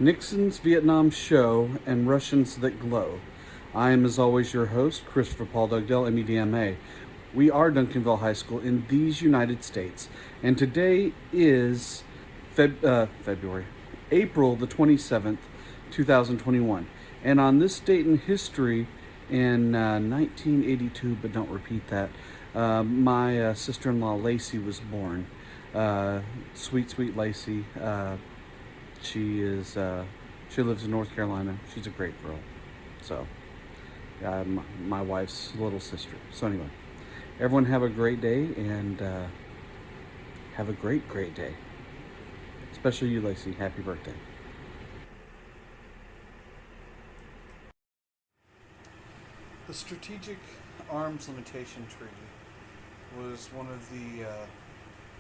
Nixon's Vietnam Show and Russians That Glow. I am, as always, your host, Christopher Paul Dugdale, MEDMA. We are Duncanville High School in these United States, and today is February, April the 27th, 2021. And on this date in history, in 1982, but don't repeat that, my sister-in-law Lacey was born. Sweet, sweet Lacey. She is. She lives in North Carolina. She's a great girl. So, my wife's little sister. So anyway, everyone have a great day and have a great, great day. Especially you, Lacey. Happy birthday. The Strategic Arms Limitation Treaty was one of the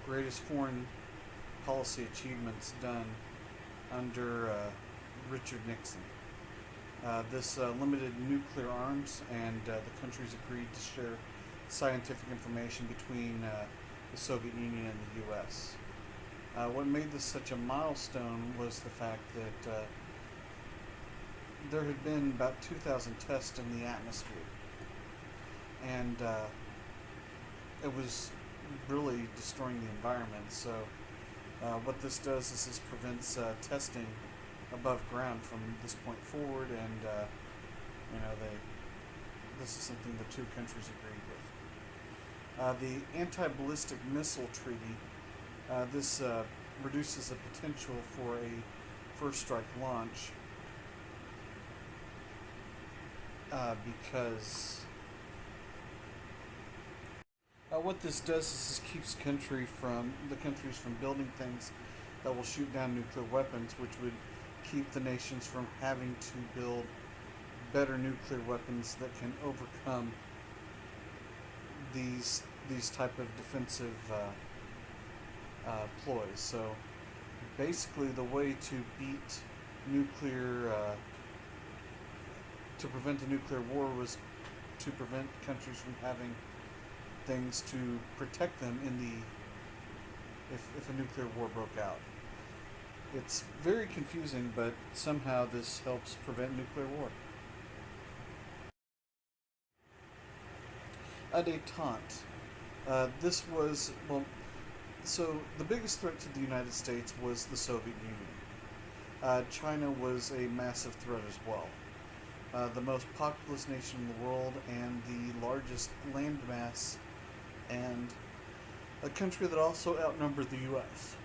greatest foreign policy achievements done under Richard Nixon. This limited nuclear arms, and the countries agreed to share scientific information between the Soviet Union and the U.S. What made this such a milestone was the fact that there had been about 2,000 tests in the atmosphere, and it was really destroying the environment. So what this does is this prevents testing above ground from this point forward, and this is something the two countries agreed with. The Anti-Ballistic Missile Treaty, this reduces the potential for a first strike launch because what this does is this keeps the countries from building things that will shoot down nuclear weapons, which would keep the nations from having to build better nuclear weapons that can overcome these type of defensive ploys. So basically, the way to beat nuclear to prevent a nuclear war was to prevent countries from having things to protect them if a nuclear war broke out. It's very confusing, but somehow this helps prevent nuclear war. A détente. This was, so the biggest threat to the United States was the Soviet Union. China was a massive threat as well. The most populous nation in the world and the largest landmass, and a country that also outnumbered the U.S.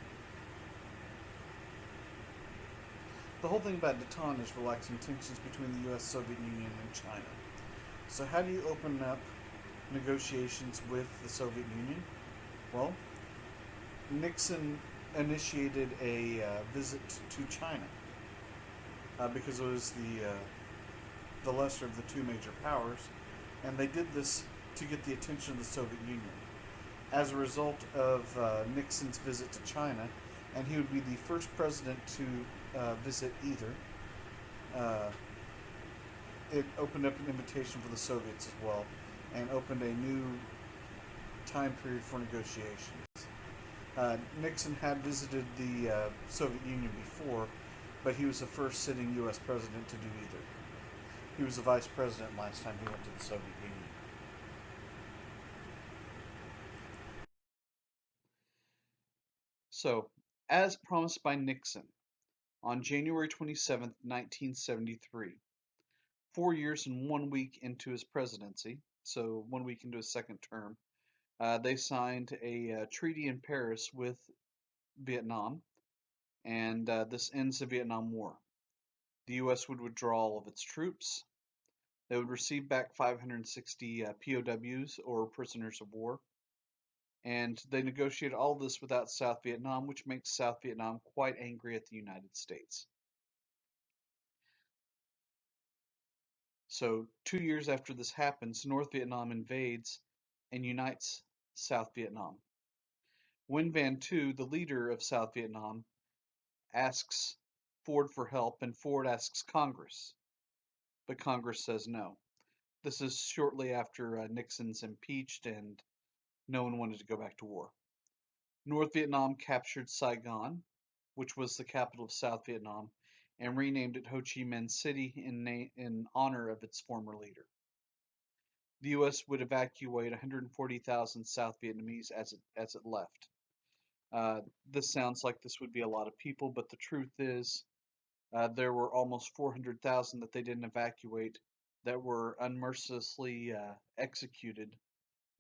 The whole thing about détente is relaxing tensions between the U.S., Soviet Union, and China. So how do you open up negotiations with the Soviet Union? Well, Nixon initiated a visit to China because it was the lesser of the two major powers, and they did this to get the attention of the Soviet Union. As a result of Nixon's visit to China, and he would be the first president to visit either, it opened up an invitation for the Soviets as well, and opened a new time period for negotiations. Nixon had visited the Soviet Union before, but he was the first sitting U.S. president to do either. He was the vice president last time he went to the Soviet Union. So, as promised by Nixon, on January 27, 1973, 4 years and 1 week into his presidency, so 1 week into his second term, they signed a treaty in Paris with Vietnam, and this ends the Vietnam War. The U.S. would withdraw all of its troops. They would receive back 560 POWs, or prisoners of war, and they negotiated all this without South Vietnam, which makes South Vietnam quite angry at the United States. So 2 years after this happens, North Vietnam invades and unites South Vietnam. Nguyen Van Tu, the leader of South Vietnam, asks Ford for help, and Ford asks Congress, but Congress says no. This is shortly after Nixon's impeached and no one wanted to go back to war. North Vietnam captured Saigon, which was the capital of South Vietnam, and renamed it Ho Chi Minh City in honor of its former leader. The U.S. would evacuate 140,000 South Vietnamese as it left. This sounds like this would be a lot of people, but the truth is, there were almost 400,000 that they didn't evacuate that were unmercilessly executed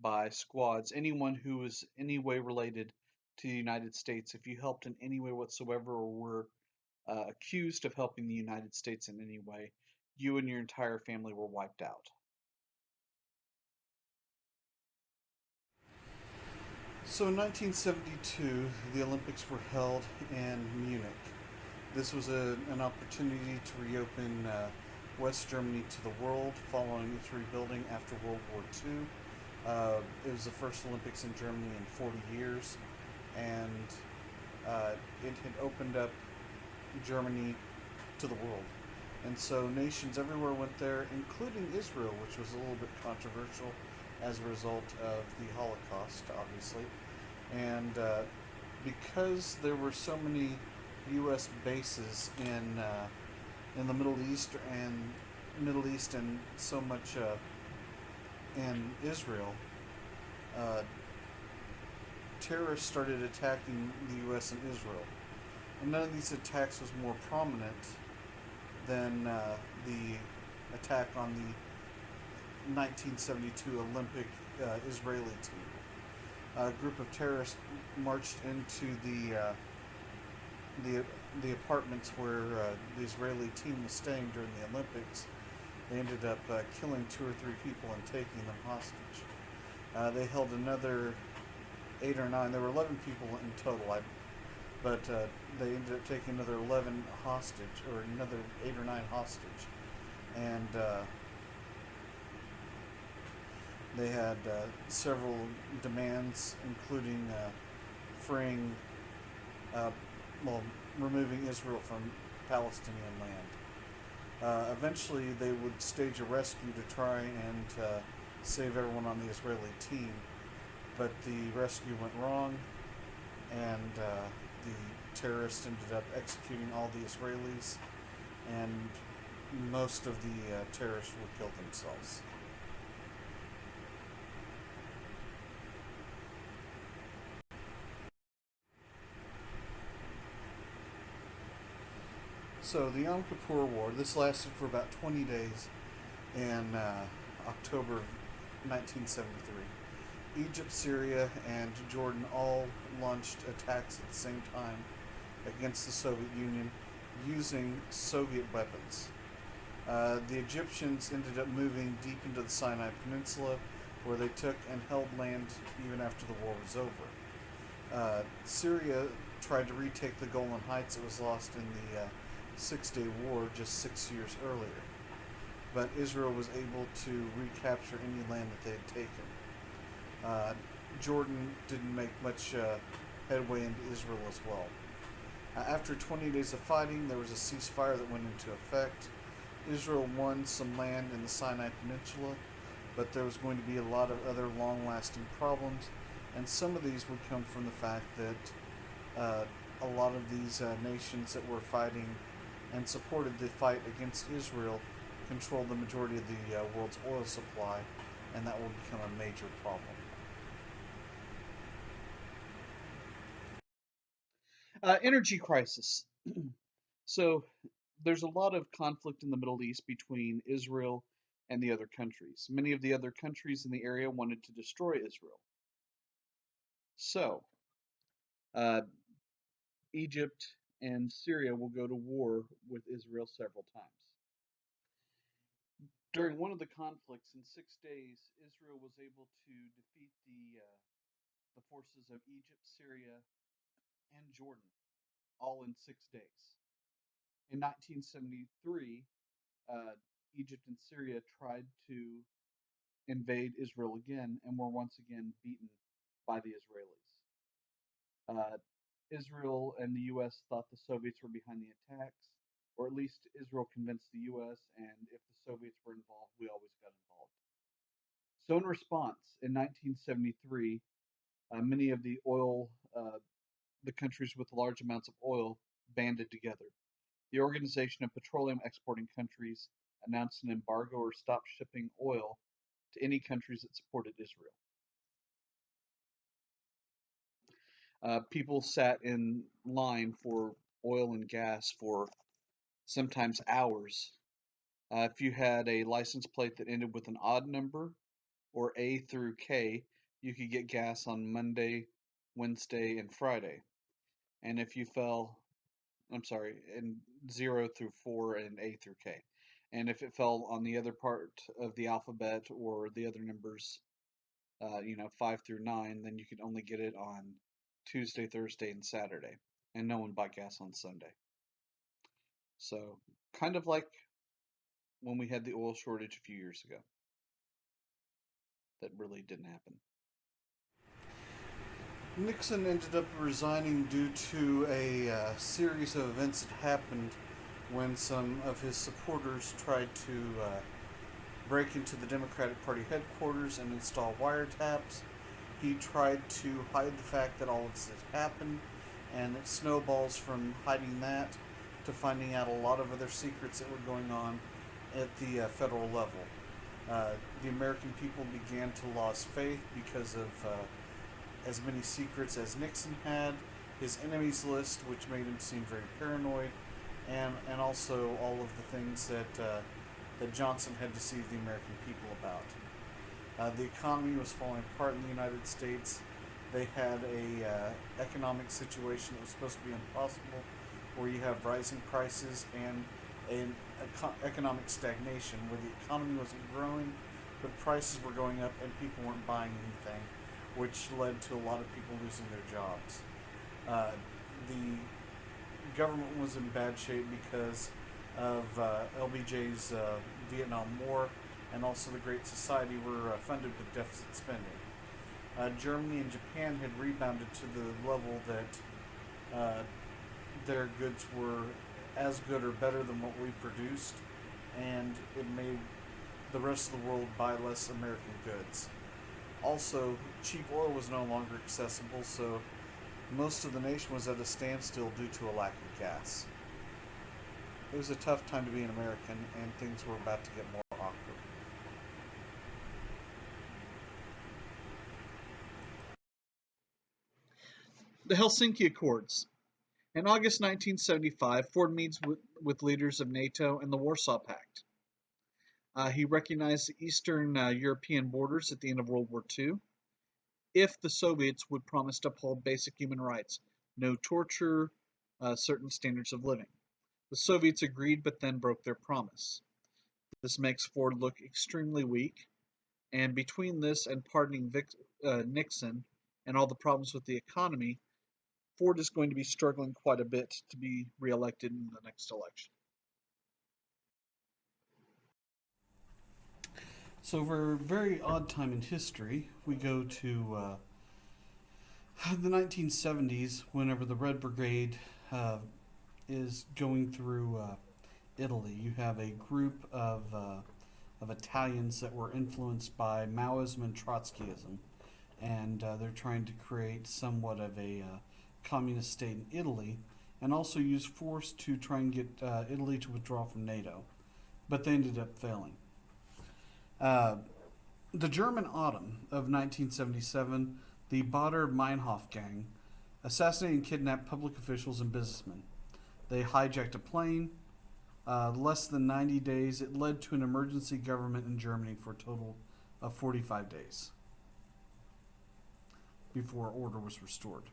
by squads. Anyone who was any way related to the United States, if you helped in any way whatsoever or were accused of helping the United States in any way, you and your entire family were wiped out. So in 1972, the Olympics were held in Munich. This was an opportunity to reopen West Germany to the world following its rebuilding after World War II. It was the first Olympics in Germany in 40 years, and it had opened up Germany to the world. And so nations everywhere went there, including Israel, which was a little bit controversial as a result of the Holocaust, obviously. And because there were so many U.S. bases in the Middle East and so much in Israel, terrorists started attacking the U.S. and Israel. And none of these attacks was more prominent than the attack on the 1972 Olympic Israeli team. A group of terrorists marched into the apartments where the Israeli team was staying during the Olympics. They ended up killing 2 or 3 people and taking them hostage. They held another 8 or 9. There were 11 people in total, but they ended up taking another 11 hostage, or another 8 or 9 hostage, and they had several demands, including freeing, removing Israel from Palestinian land. Eventually, they would stage a rescue to try and save everyone on the Israeli team, but the rescue went wrong, and the terrorists ended up executing all the Israelis, and most of the terrorists would kill themselves. So the Yom Kippur War, this lasted for about 20 days in October 1973. Egypt, Syria, and Jordan all launched attacks at the same time against the Soviet Union using Soviet weapons. The Egyptians ended up moving deep into the Sinai Peninsula, where they took and held land even after the war was over. Syria tried to retake the Golan Heights that was lost in the Six-Day War just 6 years earlier, but Israel was able to recapture any land that they had taken. Jordan didn't make much headway into Israel as well. After 20 days of fighting, there was a ceasefire that went into effect. Israel won some land in the Sinai Peninsula, but there was going to be a lot of other long-lasting problems, and some of these would come from the fact that a lot of these nations that were fighting and supported the fight against Israel controlled the majority of the world's oil supply, and that will become a major problem. Energy crisis. So there's a lot of conflict in the Middle East between Israel and the other countries. Many of the other countries in the area wanted to destroy Israel. So uh, Egypt and Syria will go to war with Israel several times. During one of the conflicts in 6 days, Israel was able to defeat the forces of Egypt, Syria, and Jordan, all in 6 days. In 1973, Egypt and Syria tried to invade Israel again and were once again beaten by the Israelis. Israel and the U.S. thought the Soviets were behind the attacks, or at least Israel convinced the U.S., and if the Soviets were involved, we always got involved. So, in response, in 1973, many of the countries with large amounts of oil banded together. The Organization of Petroleum Exporting Countries announced an embargo or stopped shipping oil to any countries that supported Israel. People sat in line for oil and gas for sometimes hours. If you had a license plate that ended with an odd number or A through K, you could get gas on Monday, Wednesday, and Friday. And if you fell, I'm sorry, in 0 through 4 and A through K. And if it fell on the other part of the alphabet or the other numbers, 5 through 9, then you could only get it on Tuesday, Thursday, and Saturday. And no one bought gas on Sunday. So, kind of like when we had the oil shortage a few years ago. That really didn't happen. Nixon ended up resigning due to a series of events that happened when some of his supporters tried to break into the Democratic Party headquarters and install wiretaps. He tried to hide the fact that all of this had happened, and it snowballs from hiding that to finding out a lot of other secrets that were going on at the federal level. The American people began to lose faith because of as many secrets as Nixon had, his enemies list, which made him seem very paranoid, and also all of the things that Johnson had deceived the American people about. The economy was falling apart in the United States. They had a economic situation that was supposed to be impossible, where you have rising prices and an economic stagnation, where the economy wasn't growing, but prices were going up and people weren't buying anything, which led to a lot of people losing their jobs. The government was in bad shape because of LBJ's Vietnam War, and also the Great Society were funded with deficit spending. Germany and Japan had rebounded to the level that their goods were as good or better than what we produced, and it made the rest of the world buy less American goods. Also, cheap oil was no longer accessible, so most of the nation was at a standstill due to a lack of gas. It was a tough time to be an American, and things were about to get more awkward. The Helsinki Accords. In August 1975, Ford meets with leaders of NATO and the Warsaw Pact. He recognized the Eastern European borders at the end of World War II if the Soviets would promise to uphold basic human rights, no torture, certain standards of living. The Soviets agreed but then broke their promise. This makes Ford look extremely weak, and between this and pardoning Nixon and all the problems with the economy, Ford is going to be struggling quite a bit to be reelected in the next election. So, for a very odd time in history, we go to the 1970s, whenever the Red Brigade is going through Italy. You have a group of Italians that were influenced by Maoism and Trotskyism, and they're trying to create somewhat of a communist state in Italy, and also use force to try and get Italy to withdraw from NATO, but they ended up failing. The German autumn of 1977, the Baader-Meinhof gang assassinated and kidnapped public officials and businessmen. They hijacked a plane. Less than 90 days, it led to an emergency government in Germany for a total of 45 days before order was restored.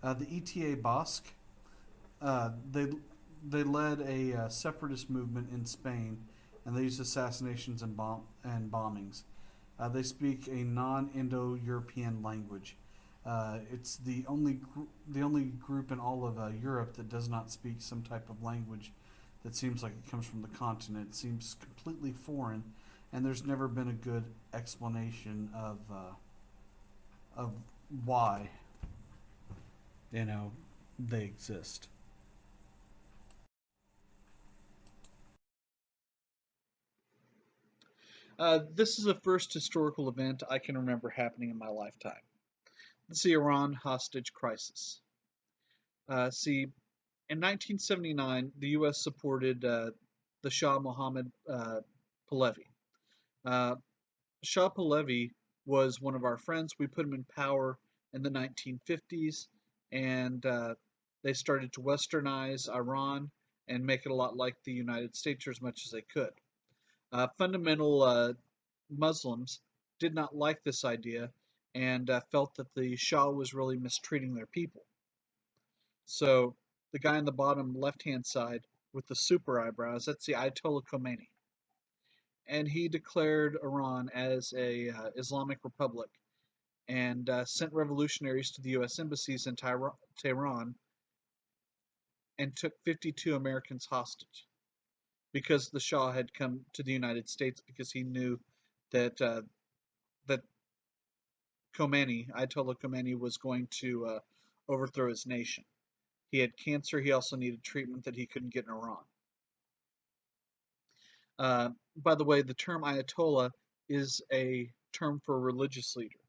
The ETA Basque, they led a separatist movement in Spain, and they used assassinations and bombings. They speak a non-Indo-European language. It's the only group in all of Europe that does not speak some type of language that seems like it comes from the continent. It seems completely foreign, and there's never been a good explanation of why they exist. This is the first historical event I can remember happening in my lifetime. It's the Iran hostage crisis. See, In 1979, the U.S. supported the Shah Mohammad Pahlavi. Uh, Shah Pahlavi was one of our friends. We put him in power in the 1950s, and they started to westernize Iran and make it a lot like the United States or as much as they could. Fundamental Muslims did not like this idea and felt that the Shah was really mistreating their people. So the guy on the bottom left-hand side with the super eyebrows, that's the Ayatollah Khomeini. And he declared Iran as a Islamic republic and sent revolutionaries to the U.S. embassies in Tehran and took 52 Americans hostage because the Shah had come to the United States because he knew that that Ayatollah Khomeini, was going to overthrow his nation. He had cancer. He also needed treatment that he couldn't get in Iran. By the way, the term Ayatollah is a term for a religious leader.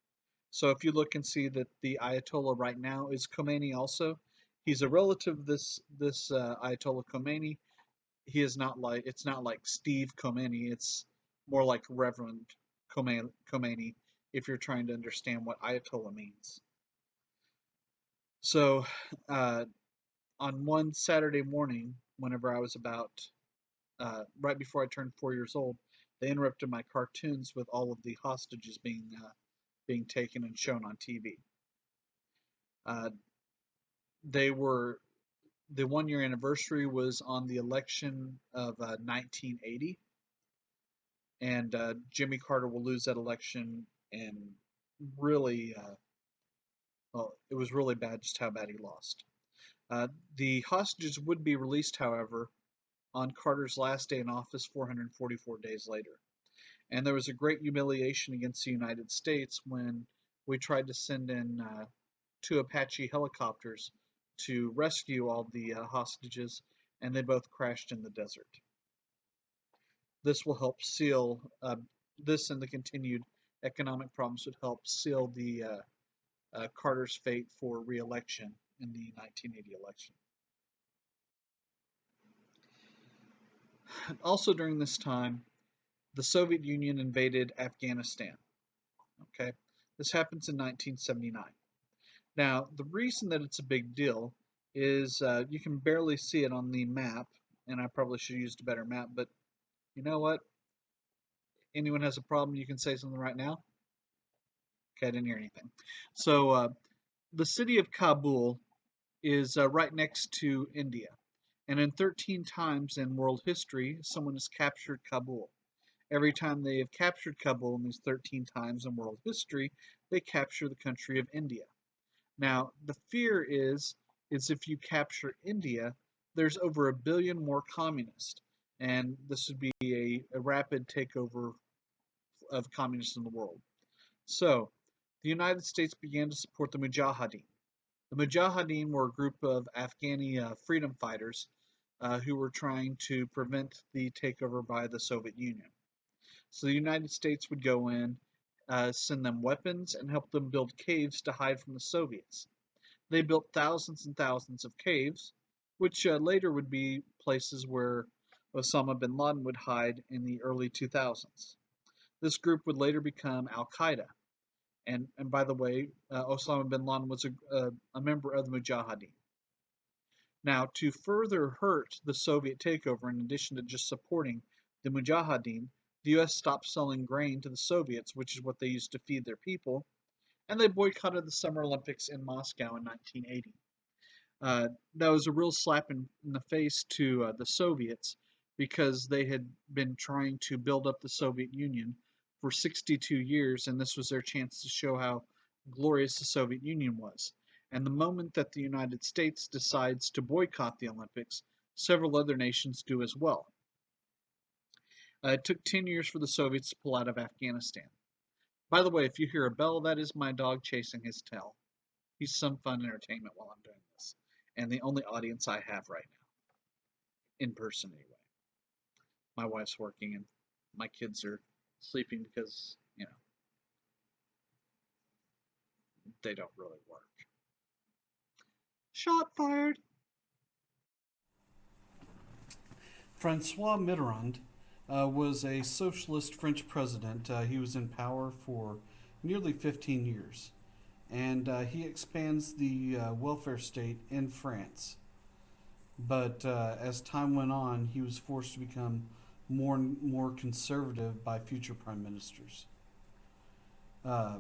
So if you look and see that the Ayatollah right now is Khomeini also, he's a relative of this Ayatollah Khomeini. He is not like it's not like Steve Khomeini. It's more like Reverend Khomeini if you're trying to understand what Ayatollah means. So on one Saturday morning, whenever I was about right before I turned 4 years old, they interrupted my cartoons with all of the hostages being taken and shown on TV. They were the 1 year anniversary was on the election of 1980, and Jimmy Carter will lose that election, and really, well, it was really bad just how bad he lost. The hostages would be released, however, on Carter's last day in office 444 days later. And there was a great humiliation against the United States when we tried to send in 2 Apache helicopters to rescue all the hostages, and they both crashed in the desert. This will help seal, this and the continued economic problems would help seal the Carter's fate for re-election in the 1980 election. Also during this time, the Soviet Union invaded Afghanistan. Okay, this happens in 1979. Now, the reason that it's a big deal is you can barely see it on the map, and I probably should have used a better map, but you know what? Anyone has a problem, you can say something right now? Okay, I didn't hear anything. So, the city of Kabul is right next to India, and in 13 times in world history, someone has captured Kabul. Every time they have captured Kabul in these 13 times in world history, they capture the country of India. Now, the fear is if you capture India, there's over 1 billion more communists, and this would be a rapid takeover of communists in the world. So, the United States began to support the Mujahideen. The Mujahideen were a group of Afghani freedom fighters who were trying to prevent the takeover by the Soviet Union. So the United States would go in, send them weapons, and help them build caves to hide from the Soviets. They built thousands and thousands of caves, which later would be places where Osama bin Laden would hide in the early 2000s. This group would later become Al Qaeda. And by the way, Osama bin Laden was a member of the Mujahideen. Now, to further hurt the Soviet takeover, in addition to just supporting the Mujahideen, the U.S. stopped selling grain to the Soviets, which is what they used to feed their people, and they boycotted the Summer Olympics in Moscow in 1980. That was a real slap in the face to the Soviets because they had been trying to build up the Soviet Union for 62 years, and this was their chance to show how glorious the Soviet Union was. And the moment that the United States decides to boycott the Olympics, several other nations do as well. It took 10 years for the Soviets to pull out of Afghanistan. By the way, if you hear a bell, that is my dog chasing his tail. He's some fun entertainment while I'm doing this. And the only audience I have right now, in person anyway. My wife's working and my kids are sleeping because, they don't really work. Shot fired! Francois Mitterrand was a socialist French president. He was in power for nearly 15 years, and he expands the welfare state in France. But as time went on, he was forced to become more and more conservative by future prime ministers. Uh,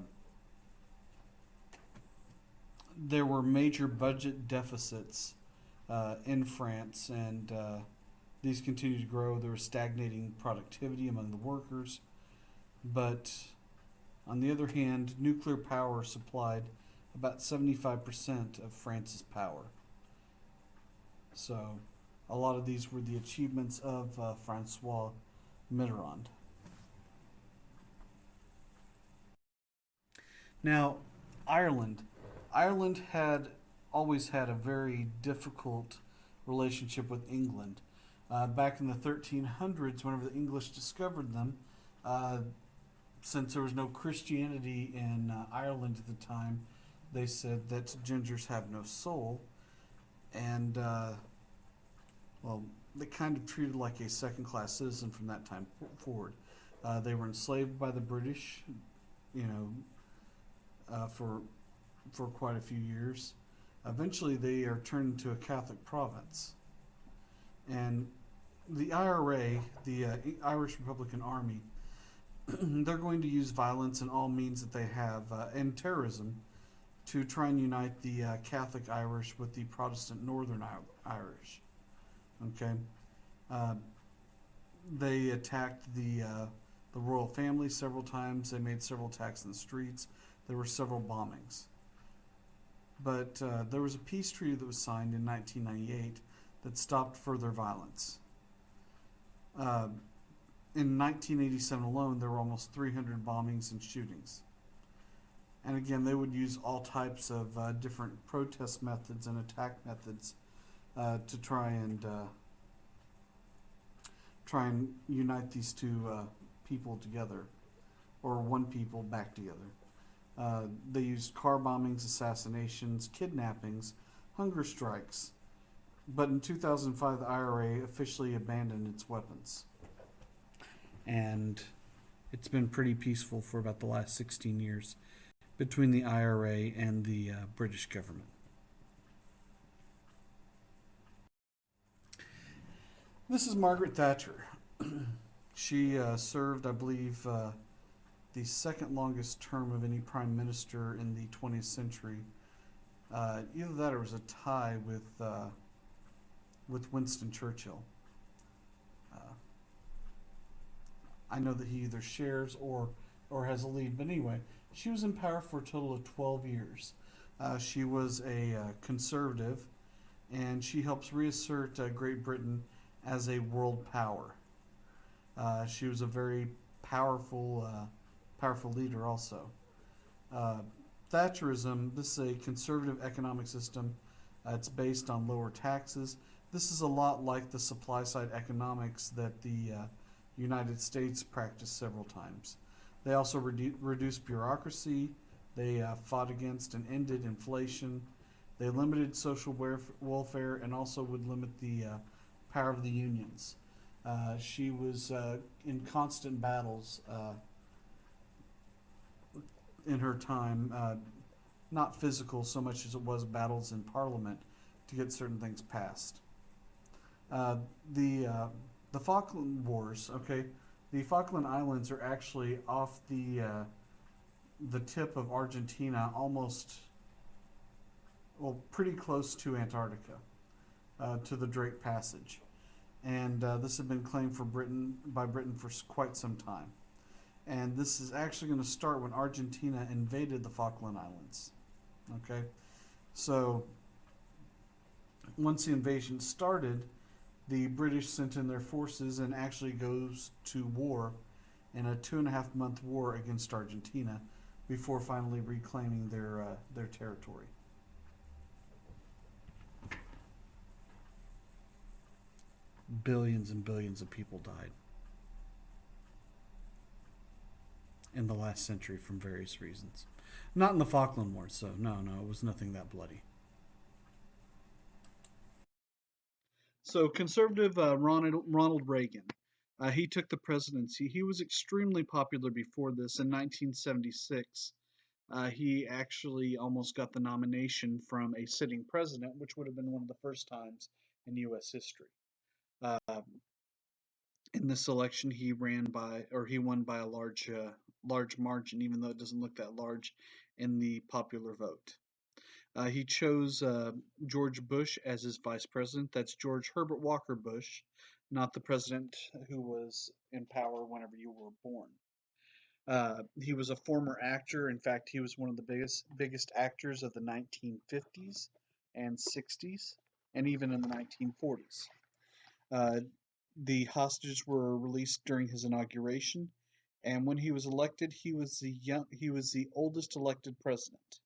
there were major budget deficits in France, and these continued to grow. There was stagnating productivity among the workers. But on the other hand, nuclear power supplied about 75% of France's power. So a lot of these were the achievements of Francois Mitterrand. Now, Ireland. Ireland had always had a very difficult relationship with England. Back in the 1300s, whenever the English discovered them, since there was no Christianity in Ireland at the time, they said that gingers have no soul. And, well, they kind of treated like a second-class citizen from that time forward. They were enslaved by the British, you know, for quite a few years. Eventually, they are turned into a Catholic province. And the IRA, the Irish Republican Army, they're going to use violence and all means that they have, and terrorism, to try and unite the Catholic Irish with the Protestant Northern Irish. Okay, they attacked the royal family several times. They made several attacks in the streets. There were several bombings. But there was a peace treaty that was signed in 1998 that stopped further violence. In 1987 alone, there were almost 300 bombings and shootings. And again, they would use all types of different protest methods and attack methods to try and unite these two people together, or one people back together. They used car bombings, assassinations, kidnappings, hunger strikes. But in 2005, the IRA officially abandoned its weapons. And it's been pretty peaceful for about the last 16 years between the IRA and the British government. This is Margaret Thatcher. She served, I believe, the second longest term of any prime minister in the 20th century. Either that or it was a tie with Winston Churchill. I know that he either shares or has a lead, but anyway, she was in power for a total of 12 years. She was a conservative, and she helps reassert Great Britain as a world power. She was a very powerful leader also. Thatcherism, this is a conservative economic system. It's based on lower taxes. This is a lot like the supply side economics that the United States practiced several times. They also reduced bureaucracy. They fought against and ended inflation. They limited social welfare and also would limit the power of the unions. She was in constant battles in her time, not physical so much as it was battles in Parliament to get certain things passed. The Falkland Wars, okay, the Falkland Islands are actually off the tip of Argentina, almost, well, pretty close to Antarctica, to the Drake Passage. And this had been claimed by Britain for quite some time. And this is actually going to start when Argentina invaded the Falkland Islands. Okay? So, once the invasion started, the British sent in their forces and actually goes to war in a 2.5-month war against Argentina before finally reclaiming their territory. Billions and billions of people died in the last century from various reasons. Not in the Falkland Wars, so no, it was nothing that bloody. So conservative Ronald Reagan, he took the presidency. He was extremely popular before this. In 1976, he actually almost got the nomination from a sitting president, which would have been one of the first times in U.S. history. Uh, in this election, he won by a large margin, even though it doesn't look that large in the popular vote. He chose George Bush as his vice president. That's George Herbert Walker Bush, not the president who was in power whenever you were born. He was a former actor. In fact, he was one of the biggest actors of the 1950s and 60s, and even in the 1940s. Uh, the hostages were released during his inauguration, and when he was elected, he was the oldest elected president,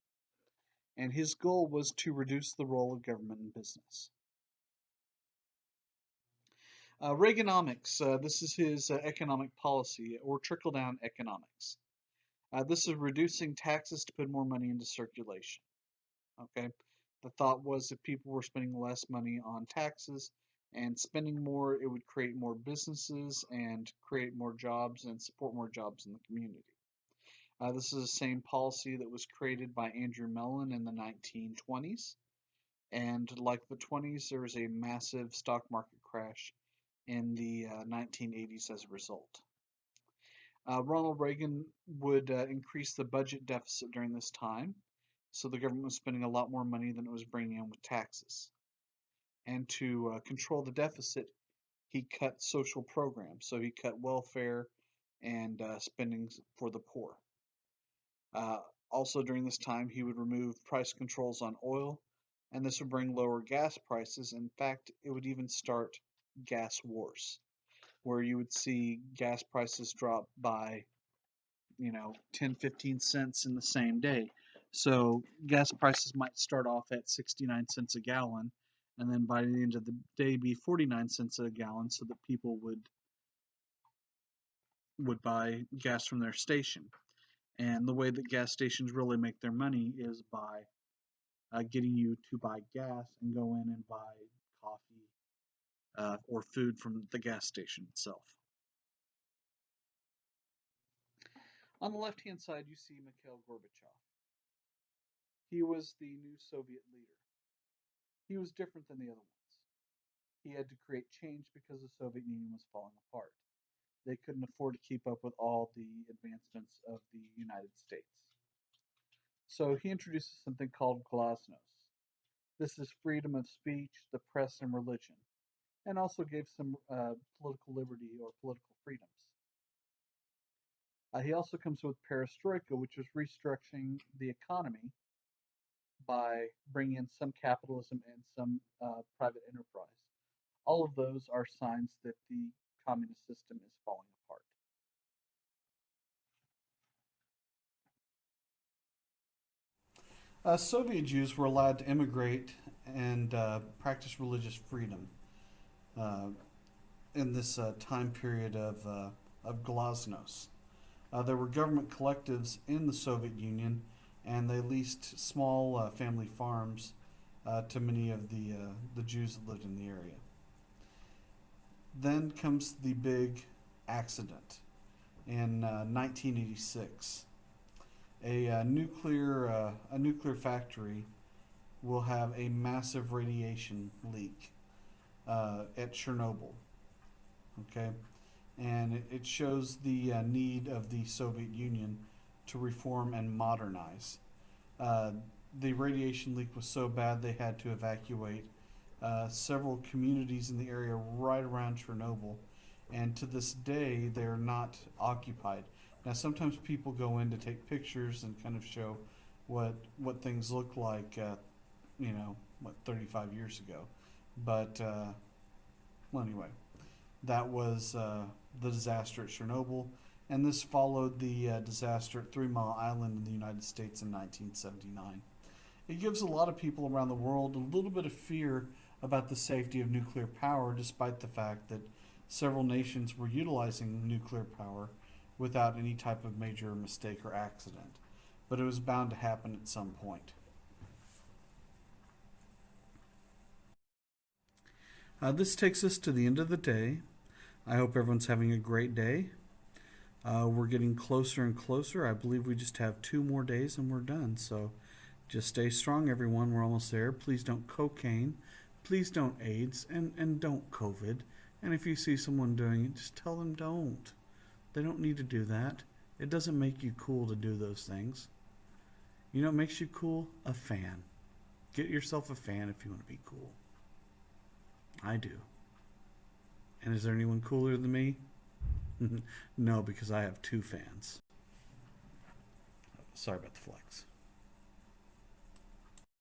and his goal was to reduce the role of government in business. Reaganomics, this is his economic policy, or trickle-down economics. This is reducing taxes to put more money into circulation. Okay, the thought was if people were spending less money on taxes and spending more, it would create more businesses and create more jobs and support more jobs in the community. This is the same policy that was created by Andrew Mellon in the 1920s. And like the 20s, there was a massive stock market crash in the 1980s as a result. Ronald Reagan would increase the budget deficit during this time, so the government was spending a lot more money than it was bringing in with taxes. And to control the deficit, he cut social programs, so he cut welfare and spending for the poor. Also during this time, he would remove price controls on oil, and this would bring lower gas prices. In fact, it would even start gas wars, where you would see gas prices drop by 10, 15 cents in the same day. So gas prices might start off at 69 cents a gallon, and then by the end of the day be 49 cents a gallon, so that people would buy gas from their station. And the way that gas stations really make their money is by getting you to buy gas and go in and buy coffee or food from the gas station itself. On the left-hand side, you see Mikhail Gorbachev. He was the new Soviet leader. He was different than the other ones. He had to create change because the Soviet Union was falling apart. They couldn't afford to keep up with all the advancements of the United States. So he introduces something called glasnost. This is freedom of speech, the press, and religion, and also gave some political liberty or political freedoms. He also comes with perestroika, which was restructuring the economy by bringing in some capitalism and some private enterprise. All of those are signs that the communist system is falling apart. Soviet Jews were allowed to immigrate and practice religious freedom uh, in this time period of glasnost. There were government collectives in the Soviet Union, and they leased small family farms to many of the Jews that lived in the area. Then comes the big accident in 1986. A nuclear factory will have a massive radiation leak at Chernobyl. Okay, and it shows the need of the Soviet Union to reform and modernize. The radiation leak was so bad they had to evacuate several communities in the area right around Chernobyl, and to this day they're not occupied. Now sometimes people go in to take pictures and kind of show what things look like, 35 years ago, but well, anyway, that was the disaster at Chernobyl, and this followed the disaster at 3 Mile Island in the United States in 1979. It gives a lot of people around the world a little bit of fear about the safety of nuclear power, despite the fact that several nations were utilizing nuclear power without any type of major mistake or accident. But it was bound to happen at some point. This takes us to the end of the day. I hope everyone's having a great day. We're getting closer and closer. I believe we just have 2 more days and we're done. So just stay strong, everyone. We're almost there. Please don't cocaine. Please don't AIDS. And don't COVID. And if you see someone doing it, just tell them don't. They don't need to do that. It doesn't make you cool to do those things. You know what makes you cool? A fan. Get yourself a fan if you want to be cool. I do. And is there anyone cooler than me? No, because I have 2 fans. Sorry about the flex.